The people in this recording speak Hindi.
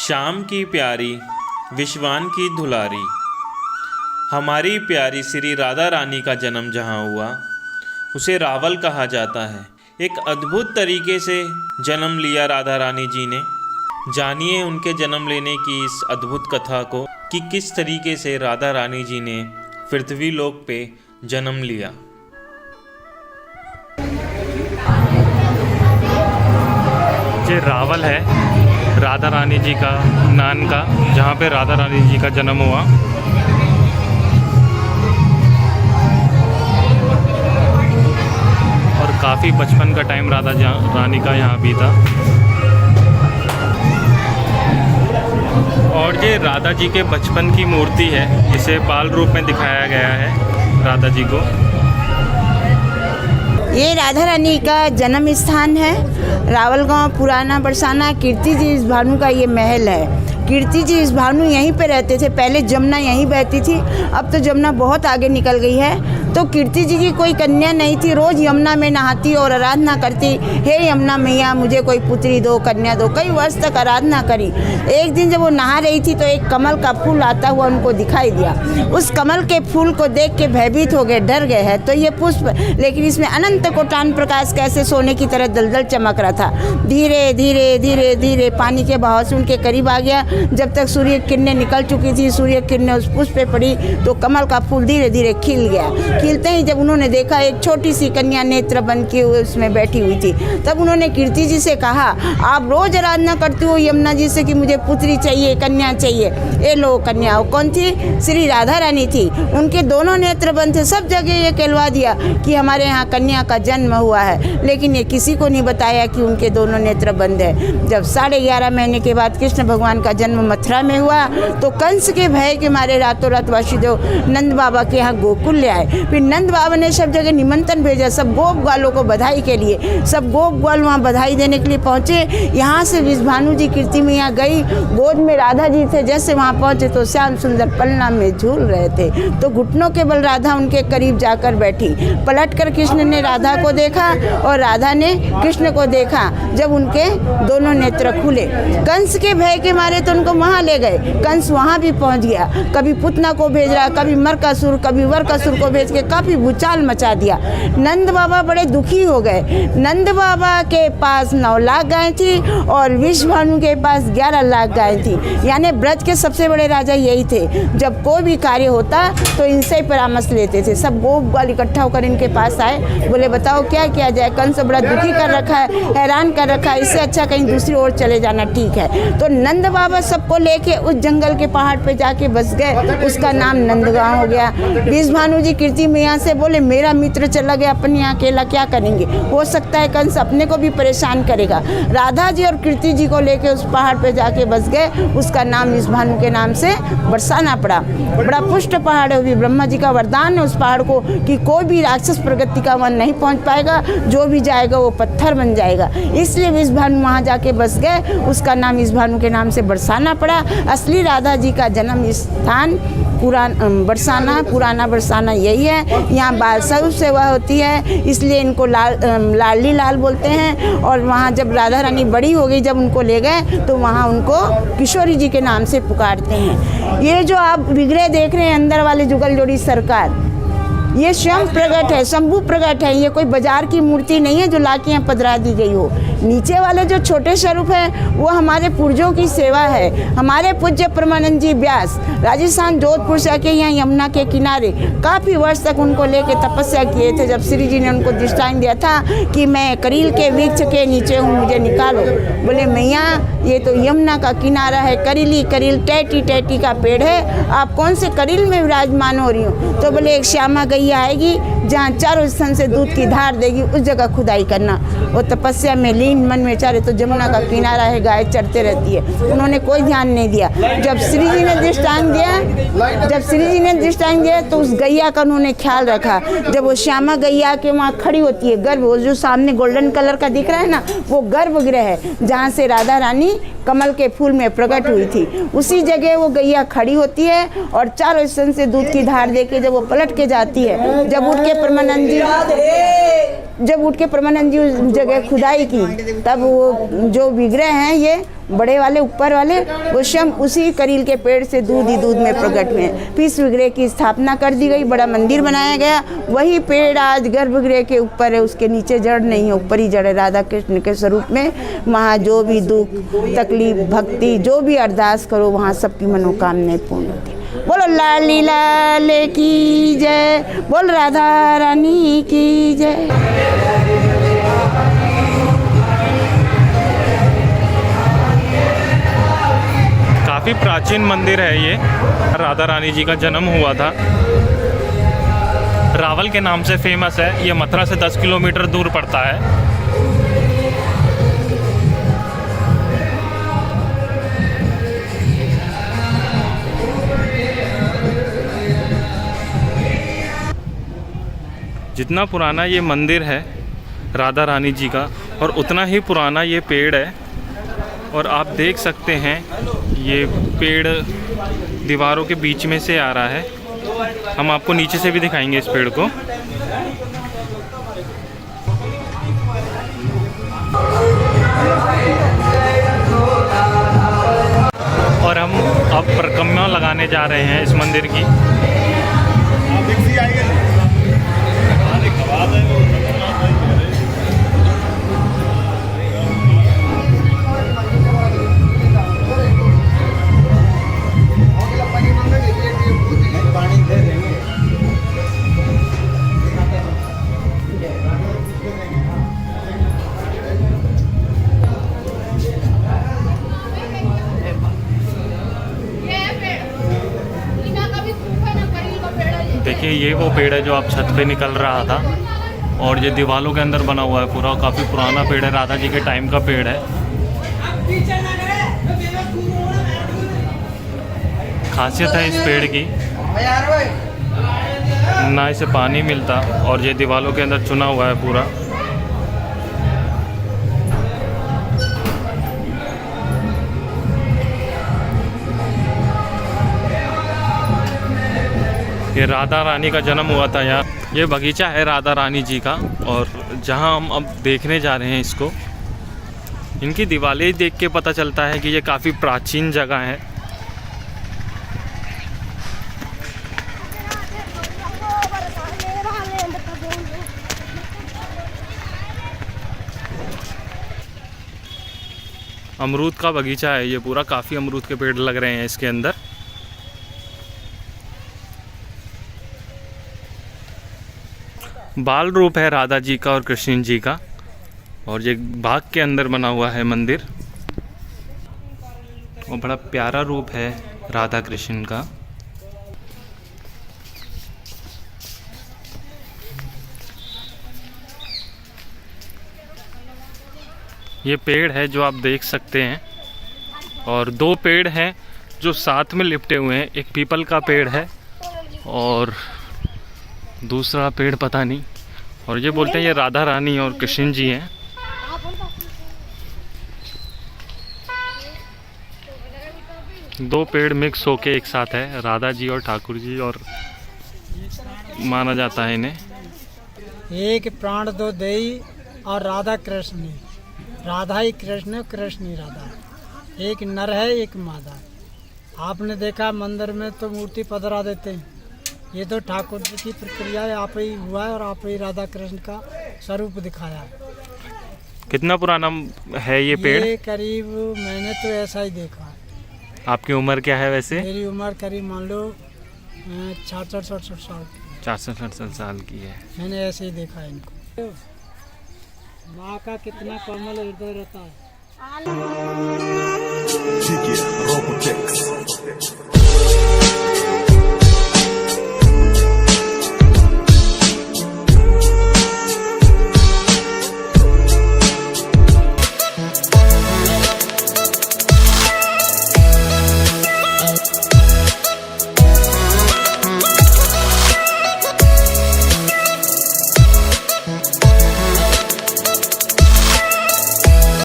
श्याम की प्यारी विश्वान की दुलारी। हमारी प्यारी श्री राधा रानी का जन्म जहाँ हुआ उसे रावल कहा जाता है। एक अद्भुत तरीके से जन्म लिया राधा रानी जी ने। जानिए उनके जन्म लेने की इस अद्भुत कथा को कि किस तरीके से राधा रानी जी ने पृथ्वी लोक पे जन्म लिया। ये रावल है राधा रानी जी का नान का, जहाँ पे राधा रानी जी का जन्म हुआ। और काफ़ी बचपन का टाइम राधा रानी का यहाँ बीता। और ये राधा जी के बचपन की मूर्ति है, इसे बाल रूप में दिखाया गया है राधा जी को। ये राधा रानी का जन्म स्थान है। रावल गांव पुराना बरसाना कीर्ति जी इस भानु का ये महल है। कीर्ति जी इस भानु यहीं पे रहते थे। पहले जमुना यहीं बहती थी, अब तो जमुना बहुत आगे निकल गई है। तो कीर्ति जी की कोई कन्या नहीं थी। रोज़ यमुना में नहाती और आराधना करती, हे यमुना मैया मुझे कोई पुत्री दो, कन्या दो। कई वर्ष तक आराधना करी। एक दिन जब वो नहा रही थी तो एक कमल का फूल आता हुआ उनको दिखाई दिया। उस कमल के फूल को देख के भयभीत हो गए, डर गए हैं। तो ये पुष्प, लेकिन इसमें अनंत कोटान प्रकाश कैसे सोने की तरह दलदल चमक रहा था। धीरे धीरे धीरे धीरे पानी के बहाव से उनके करीब आ गया। जब तक सूर्य किरणें निकल चुकी थी, सूर्य किरणें उस पुष्प पे पड़ी तो कमल का फूल धीरे धीरे खिल गया। खिलते ही जब उन्होंने देखा एक छोटी सी कन्या नेत्र बन के उसमें बैठी हुई थी, तब उन्होंने कीर्ति जी से कहा, आप रोज आराधना करती हो यमुना जी से कि मुझे पुत्री चाहिए, कन्या चाहिए। ये लो कन्या। कौन थी? श्री राधा रानी थी। उनके दोनों नेत्र बंद थे। सब जगह ये कहलवा दिया कि हमारे यहाँ कन्या का जन्म हुआ है, लेकिन ये किसी को नहीं बताया कि उनके दोनों नेत्र बंद है। जब 11.5 महीने के बाद कृष्ण भगवान का जन्म मथुरा में हुआ तो कंस के भय के मारे रातों रात वासुदेव नंद बाबा के यहाँ गोकुल ले आए। फिर नंद बाबा ने सब जगह निमंत्रण भेजा, सब गोप ग्वालों को बधाई के लिए। सब गोप ग्वाल वहाँ बधाई देने के लिए पहुँचे। यहाँ से विश्वानु जी कीर्ति में यहाँ गई, गोद में राधा जी थे। जैसे वहाँ पहुँचे तो श्याम सुंदर पलना में झूल रहे थे। तो घुटनों के बल राधा उनके करीब जाकर बैठी। पलट कर कृष्ण ने राधा को देखा और राधा ने कृष्ण को देखा। जब उनके दोनों नेत्र खुले, कंस के भय के मारे तो उनको वहाँ ले गए। कंस वहाँ भी पहुँच गया। कभी पुतना को भेज रहा, कभी मरकासुर, कभी वरकासुर को भेज के काफ़ी भूचाल मचा दिया। नंद बाबा बड़े दुखी हो गए। नंद बाबा के पास 9 लाख गायें थी और विश्वानु के पास 11 लाख गायें थी। यानी ब्रज के सबसे बड़े राजा यही थे। जब कोई भी कार्य होता तो इनसे ही परामर्श लेते थे। सब गोप ग्वाल इकट्ठा होकर इनके पास आए, बोले बताओ क्या किया जाए। कंस बड़ा दुखी कर रखा है, हैरान कर रखा है, इससे अच्छा कहीं दूसरी ओर चले जाना ठीक है। तो नंद बाबा सबको लेके उस जंगल के पहाड़ पे जाके बस गए। उसका नाम नंदगांव हो गया। विश्वानु जी कीर्ति मैया से बोले मेरा मित्र चला गया, अपने यहाँ अकेला क्या करेंगे, हो सकता है कंस अपने को भी परेशान करेगा। राधा जी और कीर्ति जी को लेके उस पहाड़ पे जाके बस गए। उसका नाम विश्वानु के नाम से बरसाना पड़ा। बड़ा पुष्ट पहाड़ है, ब्रह्मा जी का वरदान है उस पहाड़ को कि कोई भी राक्षस प्रगति का वन नहीं पहुँच पाएगा। जो भी जाएगा वो पत्थर बन जाएगा। इसलिए विश्वानु वहाँ जाके बस गए। उसका नाम विश्वानु के नाम से बरसाना पड़ा। असली राधा जी का जन्म स्थान पुराना बरसाना यही है। यहाँ बाल स्वरूप सेवा होती है, इसलिए इनको लाडली लाल बोलते हैं। और वहाँ जब राधा रानी बड़ी हो गई, जब उनको ले गए तो वहाँ उनको किशोरी जी के नाम से पुकारते हैं। ये जो आप विग्रह देख रहे हैं अंदर वाले जुगल जोड़ी सरकार, ये स्वयं प्रकट है, शंभु प्रकट है। ये कोई बाजार की मूर्ति नहीं है जो लाके यहाँ पधरा दी गई हो। नीचे वाले जो छोटे स्वरूप हैं वो हमारे पूर्वजों की सेवा है। हमारे पूज्य परमानंद जी व्यास राजस्थान जोधपुर से आके यहाँ यमुना के किनारे काफ़ी वर्ष तक उनको लेके तपस्या किए थे। जब श्री जी ने उनको दृष्टांत दिया था कि मैं करील के वृक्ष के नीचे हूँ, मुझे निकालो। बोले मैया ये तो यमुना का किनारा है, करीली करील टैटी टैटी का पेड़ है, आप कौन से करील में विराजमान हो रही हो। तो बोले एक श्यामा गैया आएगी जहाँ चारों स्तन से दूध की धार देगी, उस जगह खुदाई करना। वो तपस्या में लीन मन में चारे तो जमुना का किनारा है, गाय चरते रहती है। उन्होंने कोई ध्यान नहीं दिया। जब श्री जी ने दृष्टांत दिया तो उस गैया का उन्होंने ख्याल रखा। जब वो श्यामा गैया के वहाँ खड़ी होती है, गर्भ, वो जो सामने गोल्डन कलर का दिख रहा है ना, वो गर्भगृह है जहाँ से राधा रानी कमल के फूल में प्रकट हुई थी। उसी जगह वो गैया खड़ी होती है और चारों स्तन से दूध की धार देके जब वो पलट के जाती है, जब उठ के परमानंद जी जब उठ के परमानंद जी उस जगह खुदाई की, तब वो जो विग्रह हैं ये बड़े वाले ऊपर वाले, वो स्वयं उसी करील के पेड़ से दूध ही दूध में प्रकट हुए। फिर इस विग्रह की स्थापना कर दी गई, बड़ा मंदिर बनाया गया। वही पेड़ आज गर्भगृह के ऊपर है, उसके नीचे जड़ नहीं है, ऊपर ही जड़ है। राधा कृष्ण के स्वरूप में वहाँ जो भी दुख तकलीफ भक्ति जो भी अरदास करो वहाँ सबकी मनोकामनाएं पूर्ण होती है। बोलो लाली लाल की जय, बोल राधा रानी की जय। काफ़ी प्राचीन मंदिर है ये। राधा रानी जी का जन्म हुआ था, रावल के नाम से फेमस है। ये मथुरा से 10 किलोमीटर दूर पड़ता है। जितना पुराना ये मंदिर है राधा रानी जी का, और उतना ही पुराना ये पेड़ है। और आप देख सकते हैं ये पेड़ दीवारों के बीच में से आ रहा है। हम आपको नीचे से भी दिखाएंगे इस पेड़ को। और हम अब परिक्रमा लगाने जा रहे हैं इस मंदिर की। देखिए ये वो पेड़ है जो आप छत पे निकल रहा था, और ये दीवालों के अंदर बना हुआ है पूरा। काफ़ी पुराना पेड़ है, राधा जी के टाइम का पेड़ है। खासियत है इस पेड़ की, ना इसे पानी मिलता, और ये दीवालों के अंदर चुना हुआ है पूरा। ये राधा रानी का जन्म हुआ था यहाँ। ये बगीचा है राधा रानी जी का, और जहाँ हम अब देखने जा रहे हैं इसको, इनकी दीवारें देख के पता चलता है कि ये काफ़ी प्राचीन जगह है। अमरूद का बगीचा है ये पूरा, काफ़ी अमरूद के पेड़ लग रहे हैं इसके अंदर। बाल रूप है राधा जी का और कृष्ण जी का, और ये बाग के अंदर बना हुआ है मंदिर, और बड़ा प्यारा रूप है राधा कृष्ण का। ये पेड़ है जो आप देख सकते हैं, और दो पेड़ हैं जो साथ में लिपटे हुए हैं। एक पीपल का पेड़ है और दूसरा पेड़ पता नहीं। और ये बोलते हैं ये राधा रानी और कृष्ण जी हैं। दो पेड़ मिक्स होके एक साथ है, राधा जी और ठाकुर जी, और माना जाता है इन्हें। एक प्राण दो देई और राधा कृष्ण, राधा ही कृष्ण कृष्ण ही राधा, एक नर है एक मादा। आपने देखा मंदिर में तो मूर्ति पधरा देते हैं, ये तो ठाकुर जी की प्रक्रिया है, आप ही हुआ है और आप ही राधा कृष्ण का स्वरूप दिखाया है। कितना पुराना है ये पेड़? ये करीब मैंने तो ऐसा ही देखा है। आपकी उम्र क्या है वैसे? मेरी उम्र करीब मान लो 66-67 साल की। 66 साल की है। मैंने ऐसे ही देखा है इनको। माँ का कितना कोमल हृदय रहता है।